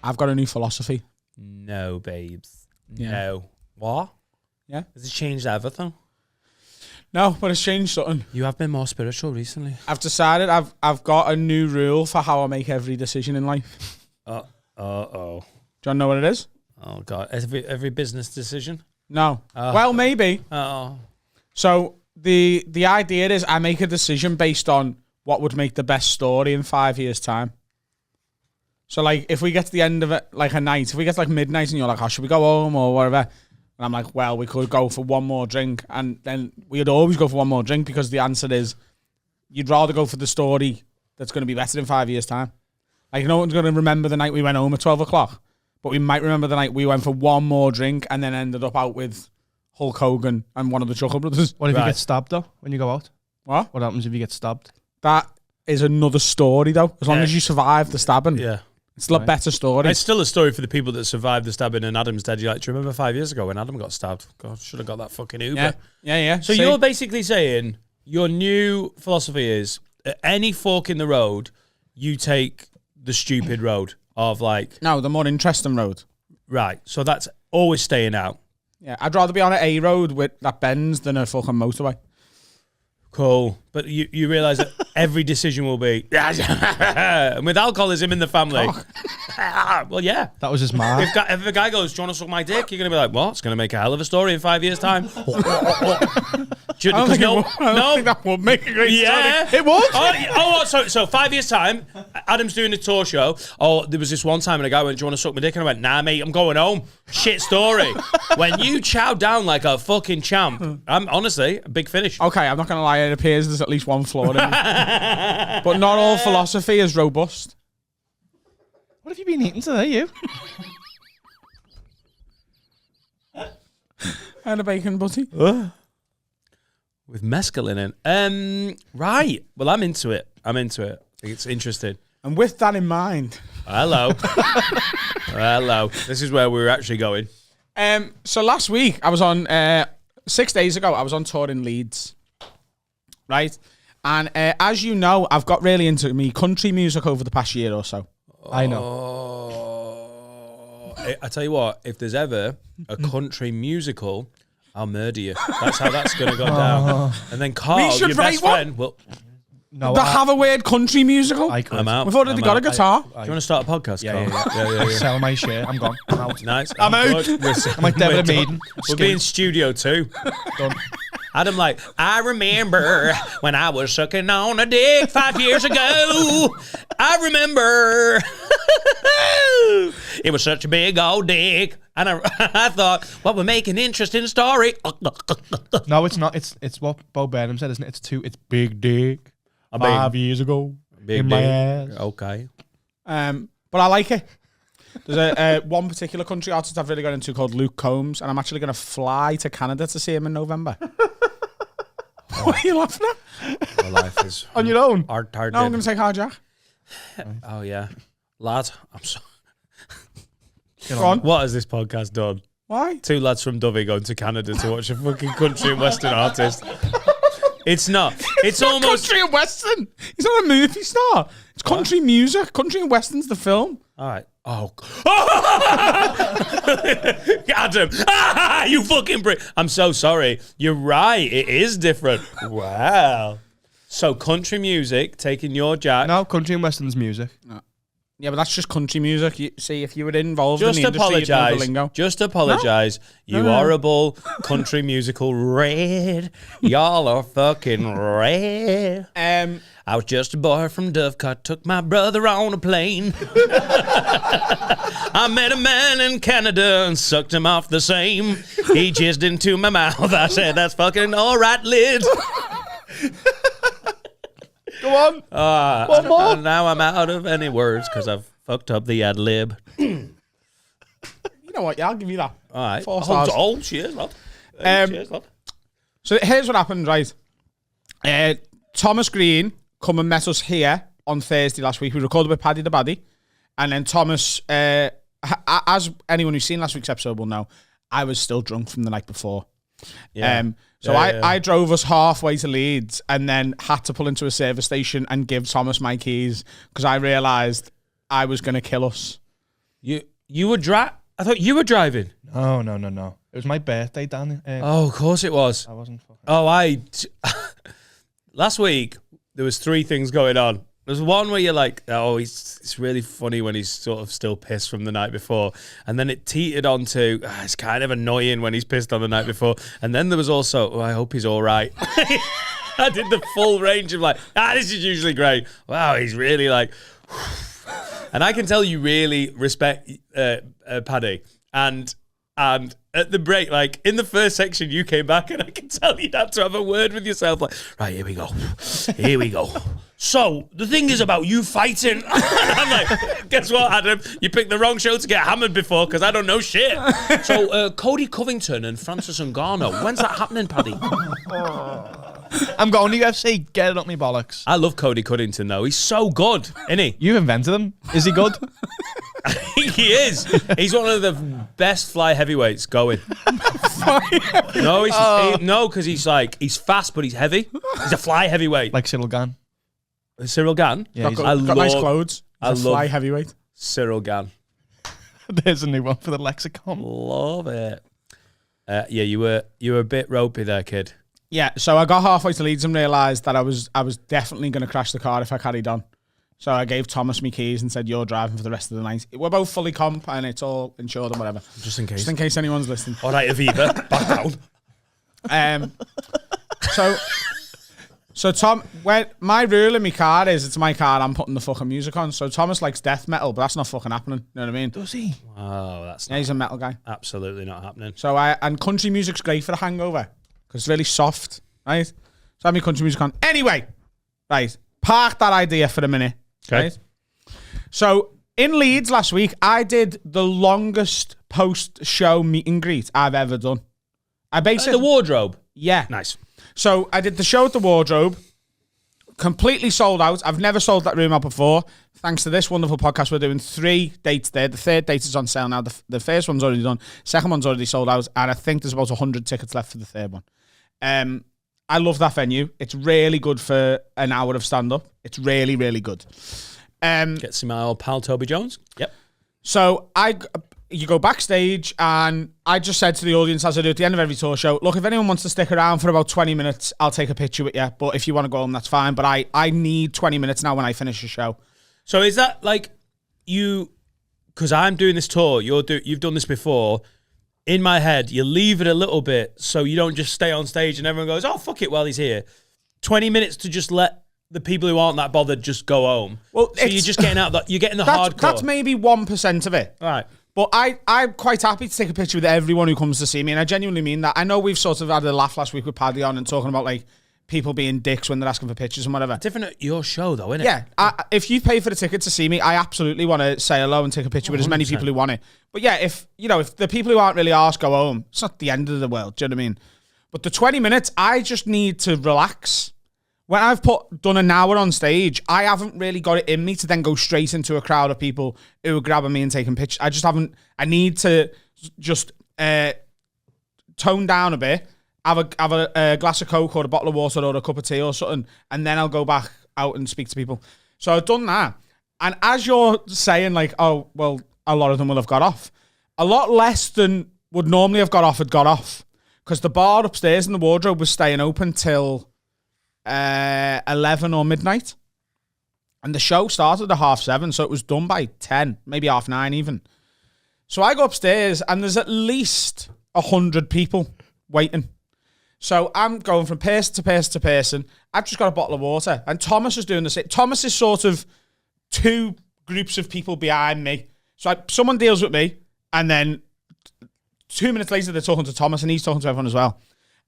I've got a new philosophy. No, babes. Yeah. No. What? Yeah. Has it changed everything? No, but it's changed something. You have been more spiritual recently. I've decided I've got a new rule for how I make every decision in life. Oh. Do you want to know what it is? Oh, God. Every business decision? No. Well, maybe. Oh. So the idea is I make a decision based on what would make the best story in 5 years' time. So, like, if we get to the end of it, like a night, if we get to, like, midnight and you're like, oh, should we go home or whatever? And I'm like, well, we could go for one more drink. And then we'd always go for one more drink because the answer is you'd rather go for the story that's going to be better in 5 years' time. Like, no one's going to remember the night we went home at 12 o'clock, but we might remember the night we went for one more drink and then ended up out with Hulk Hogan and one of the Chuckle Brothers. What if you get stabbed, though, when you go out? What? What happens if you get stabbed? That is another story, though. As long as you survive the stabbing. Yeah. It's still a better story. It's still a story for the people that survived the stabbing and Adam's dead. You're like, do you remember 5 years ago when Adam got stabbed? God, should have got that fucking Uber. Yeah. So you're basically saying your new philosophy is at any fork in the road, you take the stupid road of like... No, the more interesting road. Right. So that's always staying out. Yeah, I'd rather be on an A road with that bends than a fucking motorway. Cool. But you realise that every decision will be... and with alcoholism in the family... well, yeah. That was his mom. If a guy goes, do you want to suck my dick? You're going to be like, what? It's going to make a hell of a story in 5 years' time. I don't think that would make a great story. It would. So 5 years' time, Adam's doing a tour show. Oh, there was this one time and a guy went, do you want to suck my dick? And I went, nah, mate, I'm going home. Shit story. When you chow down like a fucking champ, I'm honestly a big finish. Okay, I'm not going to lie. It appears there's at least one flaw in me. But not all philosophy is robust. What have you been eating today, you? And a bacon butty. With mescaline in. Right. Well, I'm into it. I think it's interesting. And with that in mind... Hello. Hello. This is where we're actually going. So last week, I was on... 6 days ago, I was on tour in Leeds. Right? And as you know, I've got really into me country music over the past year or so. I know. I tell you what, if there's ever a country musical, I'll murder you. That's how that's going to go down. And then Carl, your best friend, will... No, have a weird country musical? I'm out. We've already got a guitar. Do you want to start a podcast, Carl? Yeah. Sell my share. I'm gone. I'm out. Nice. I'm out. I'm like David Maiden. We'll be in studio too. Done. Adam, like, I remember when I was sucking on a dick 5 years ago. I remember. It was such a big old dick. And I thought, well, we'll make an interesting story. No, it's not. It's what Bo Burnham said, isn't it? It's big dick. 5 years ago. Big in dick. my ass. Okay. But I like it. There's a one particular country artist I've really got into called Luke Combs, and I'm actually going to fly to Canada to see him in November. What are you laughing at? My life is on your own. No, I'm going to take hijack. Oh yeah, lad. I'm sorry. Go on. What has this podcast done? Why? 2 lads from Dovey going to Canada to watch a fucking country and western artist. It's not. It's not almost country and western. He's not a movie star. It's country music. Country and western's the film. All right. Oh, Adam, you fucking prick. I'm so sorry. You're right. It is different. Wow. So country music, taking your jack. No, country and western's music. No. Yeah, but that's just country music. See, if you were involved Just in the industry, you'd know the apologise. lingo. Just apologise. No. You No. horrible country musical red. Y'all are fucking red. I was just a boy from Dovecote, took my brother on a plane. I met a man in Canada and sucked him off the same. He jizzed into my mouth. I said, that's fucking all right, lid. Go on. One more. Now I'm out of any words because I've fucked up the ad lib. You know what? Yeah, I'll give you that. All right. 4 stars. Oh, cheers, lad. Cheers, lad. So here's what happened, right? Thomas Green come and met us here on Thursday last week. We recorded with Paddy the Baddy. And then Thomas, as anyone who's seen last week's episode will know, I was still drunk from the night before. Yeah. I drove us halfway to Leeds and then had to pull into a service station and give Thomas my keys because I realised I was going to kill us. You were I thought you were driving. No. It was my birthday, Dan. Oh, of course it was. I wasn't fucking... Oh, last week, there was 3 things going on. There's one where you're like, oh, it's really funny when he's sort of still pissed from the night before. And then it teetered on to, it's kind of annoying when he's pissed on the night before. And then there was also, oh, I hope he's all right. I did the full range of like, this is usually great. Wow, he's really like... And I can tell you really respect Paddy. And at the break, like in the first section, you came back and I can tell you'd had to have a word with yourself. Like, right, here we go. Here we go. So the thing is about you fighting. I'm like, guess what, Adam? You picked the wrong show to get hammered before because I don't know shit. So Cody Covington and Francis Ngannou. When's that happening, Paddy? I'm going to UFC. Get it up me bollocks. I love Cody Covington though. He's so good, isn't he? You invented him. Is he good? He is. He's one of the best fly heavyweights going. No, because he's fast, but he's heavy. He's a fly heavyweight. Like Cyril Gane. Cyril Gane? Yeah, got nice clothes. I love fly heavyweight. Cyril Gane. There's a new one for the lexicon. Love it. Yeah, you were a bit ropey there, kid. Yeah, so I got halfway to Leeds and realised that I was definitely going to crash the car if I carried on. So I gave Thomas my keys and said, you're driving for the rest of the night. We're both fully comp and it's all insured and whatever. Just in case. Just in case anyone's listening. All right, Aviva, back down. So Tom, when my rule in my car is it's my car, I'm putting the fucking music on. So Thomas likes death metal, but that's not fucking happening. You know what I mean? Does he? Oh, he's a metal guy. Absolutely not happening. So and country music's great for a hangover because it's really soft, right? So I have my country music on. Anyway, right, park that idea for a minute. Okay. Right? So in Leeds last week, I did the longest post-show meet and greet I've ever done. I basically the wardrobe. Yeah. Nice. So I did the show at the Wardrobe, completely sold out. I've never sold that room out before. Thanks to this wonderful podcast, we're doing 3 dates there. The 3rd date is on sale now. The first one's already done. Second one's already sold out. And I think there's about 100 tickets left for the 3rd one. I love that venue. It's really good for an hour of stand-up. It's really, really good. Get to see my old pal Toby Jones. Yep. So you go backstage, and I just said to the audience, as I do at the end of every tour show, look, if anyone wants to stick around for about 20 minutes, I'll take a picture with you. But if you want to go home, that's fine. But I need 20 minutes now when I finish a show. So is that like you, because I'm doing this tour, you've done this before, in my head, you leave it a little bit so you don't just stay on stage and everyone goes, oh, fuck it while he's here. 20 minutes to just let the people who aren't that bothered just go home. Well, so you're just getting out, you're getting the hardcore. That's maybe 1% of it. All right. But I'm quite happy to take a picture with everyone who comes to see me, and I genuinely mean that. I know we've sort of had a laugh last week with Paddy on and talking about like people being dicks when they're asking for pictures and whatever. Different at your show though, isn't it? Yeah. If you pay for the ticket to see me, I absolutely want to say hello and take a picture with as many people who want it. But yeah, if the people who aren't really asked go home, it's not the end of the world. Do you know what I mean? But the 20 minutes, I just need to relax. When I've done an hour on stage, I haven't really got it in me to then go straight into a crowd of people who are grabbing me and taking pictures. I just haven't. I need to just tone down a bit, have a glass of Coke or a bottle of water or a cup of tea or something, and then I'll go back out and speak to people. So I've done that. And as you're saying, like, oh, well, a lot of them will have got off. A lot less than would normally have got off had got off. Because the bar upstairs in the Wardrobe was staying open till 11 or midnight, and the show started at 7:30, so it was done by 10, maybe 9:30 even. So I go upstairs and there's at least 100 people waiting. So I'm going from person to person to person. I've just got a bottle of water, and Thomas is doing the same. Thomas is sort of 2 groups of people behind me. So someone deals with me, and then 2 minutes later they're talking to Thomas, and he's talking to everyone as well.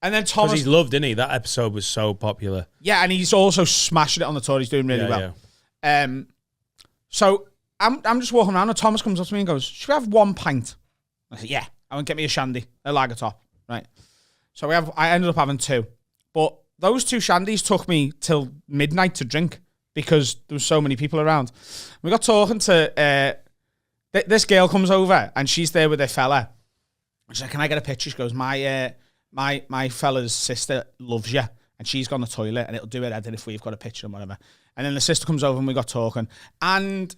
And then Thomas... Because he's loved, isn't he? That episode was so popular. Yeah, and he's also smashing it on the tour. He's doing really well. Yeah. So I'm just walking around, and Thomas comes up to me and goes, should we have 1 pint? I said, yeah. I went, get me a shandy, a lager top. Right. So I ended up having 2. But those 2 shandies took me till midnight to drink because there was so many people around. We got talking to... this girl comes over, and she's there with her fella. She's like, can I get a picture? She goes, my fella's sister loves you, and she's gone to the toilet, and it'll do her head in if we've got a picture and whatever. And then the sister comes over, and we got talking. And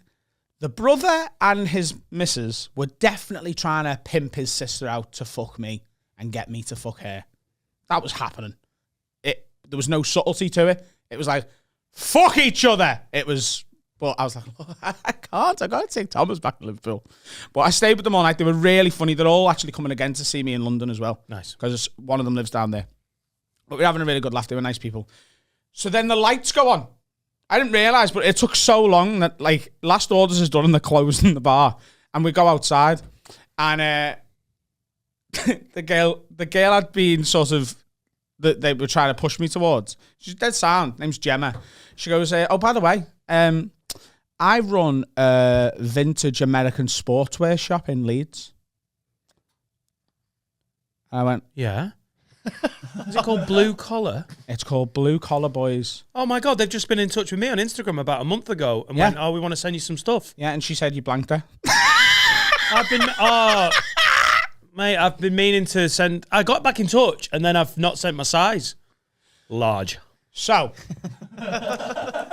The brother and his missus were definitely trying to pimp his sister out to fuck me and get me to fuck her. That was happening. There was no subtlety to it. It was like, fuck each other. It was, but I was like, I got to take Thomas back to Liverpool. But I stayed with them all night. They were really funny. They're all actually coming again to see me in London as well. Nice. Because one of them lives down there. But we were having a really good laugh. They were nice people. So then the lights go on. I didn't realise, but it took so long that, like, last orders is done and they're closing the bar. And we go outside. And the girl had been sort of, that they were trying to push me towards. She's dead sound. Name's Gemma. She goes, oh, by the way, I run a vintage American sportswear shop in Leeds. And I went, yeah. Is it called Blue Collar? It's called Blue Collar Boys. Oh my God, they've just been in touch with me on Instagram about a month ago and went, oh, we want to send you some stuff. Yeah, and she said you blanked her. Mate, I've been meaning to send. I got back in touch and then I've not sent my size. Large. So,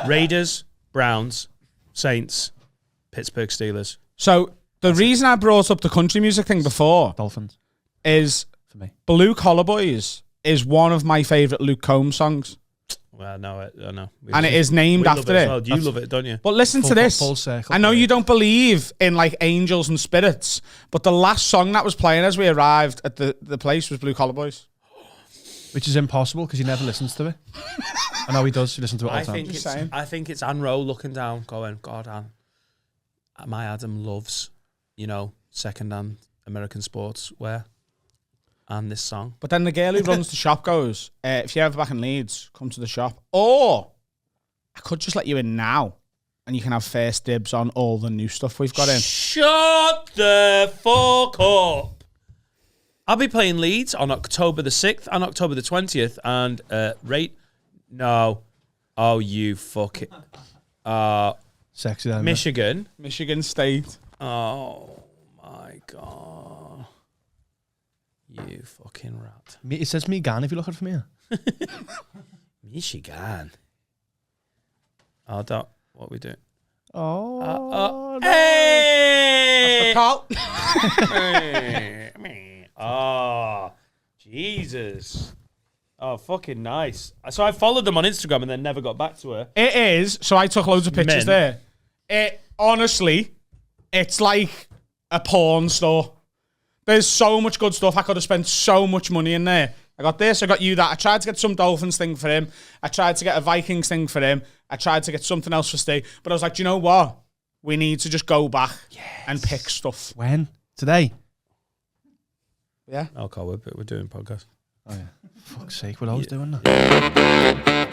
Raiders, Browns, Saints, Pittsburgh Steelers. So the reason I brought up the country music thing before Dolphins is for me. Blue Collar Boys is one of my favourite Luke Combs songs. Well, no, I know. And it is named after it. Well. You love it, don't you? But listen to this. Full circle. I know you don't believe in like angels and spirits, but the last song that was playing as we arrived at the place was Blue Collar Boys. Which is impossible because he never listens to it. I know he does. He listens to it all the time. I think it's Anne Rowe looking down, going, God, Anne, my Adam loves, second-hand American sportswear and this song. But then the girl who runs the shop goes, if you're ever back in Leeds, come to the shop. Or I could just let you in now and you can have first dibs on all the new stuff we've got in. Shut the fuck up. I'll be playing Leeds on October the 6th and October the 20th and no. Oh, you fuck it. Sexy then. Michigan State. Oh my God. You fucking rat. It says Michigan if you look at it from here. Michigan. Oh, what we doing? Oh, no. Hey! Carl. Oh, Jesus. Oh, fucking nice. So I followed them on Instagram and then never got back to her. It is. So I took loads of pictures there. Honestly, it's like a porn store. There's so much good stuff. I could have spent so much money in there. I got this, I got you that. I tried to get some Dolphins thing for him. I tried to get a Vikings thing for him. I tried to get something else for Steve. But I was like, do you know what? We need to just go back and pick stuff. When? Today? Yeah. Oh, Carl, we're doing podcast. Oh, yeah. Fuck's sake, we're always doing that.